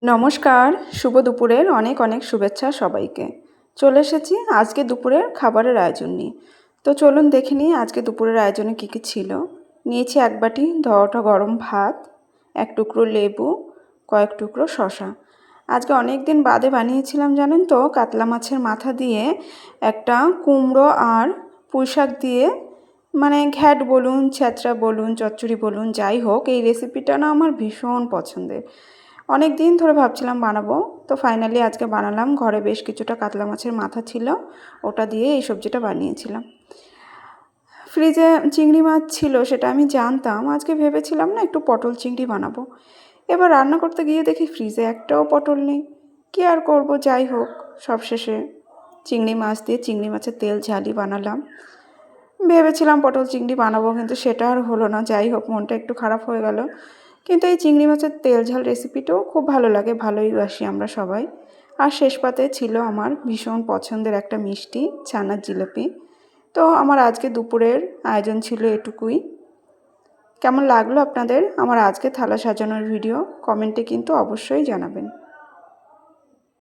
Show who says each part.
Speaker 1: নমস্কার, শুভ দুপুরের অনেক অনেক শুভেচ্ছা সবাইকে। চলে এসেছি আজকে দুপুরের খাবারের আয়োজন নিয়ে। তো চলুন দেখে নিই আজকে দুপুরের আয়োজনে কী কী ছিল। নিয়েছি এক বাটি ধোয়া গরম ভাত, এক টুকরো লেবু, কয়েক টুকরো শসা। আজকে অনেক দিন বাদে বানিয়েছিলাম জানেন তো, কাতলা মাছের মাথা দিয়ে একটা কুমড়ো আর পুঁই শাক দিয়ে, মানে ঘ্যাট বলুন, ছ্যাঁচড়া বলুন, চচ্চড়ি বলুন, যাই হোক, এই রেসিপিটা না আমার ভীষণ পছন্দের। অনেক দিন ধরে ভাবছিলাম বানাবো, তো ফাইনালি আজকে বানালাম। ঘরে বেশ কিছুটা কাতলা মাছের মাথা ছিল, ওটা দিয়ে এই সবজিটা বানিয়েছিলাম। ফ্রিজে চিংড়ি মাছ ছিল, সেটা আমি জানতাম। আজকে ভেবেছিলাম না একটু পটল চিংড়ি বানাবো। এবার রান্না করতে গিয়ে দেখি ফ্রিজে একটাও পটল নেই। কী আর করবো, যাই হোক, সবশেষে চিংড়ি মাছ দিয়ে চিংড়ি মাছের তেল ঝালি বানালাম। ভেবেছিলাম পটল চিংড়ি বানাবো, কিন্তু সেটা আর হলো না। যাই হোক, মনটা একটু খারাপ হয়ে গেল। কিন্তু এই চিংড়ি মাছের তেল ঝাল রেসিপিটাও খুব ভালো লাগে, ভালোই বাসি আমরা সবাই। আর শেষ পাতে ছিল আমার ভীষণ পছন্দের একটা মিষ্টি, ছানার জিলিপি। তো আমার আজকে দুপুরের আয়োজন ছিল এটুকুই। কেমন লাগলো আপনাদের আমার আজকে থালা সাজানোর ভিডিও, কমেন্টে কিন্তু অবশ্যই জানাবেন।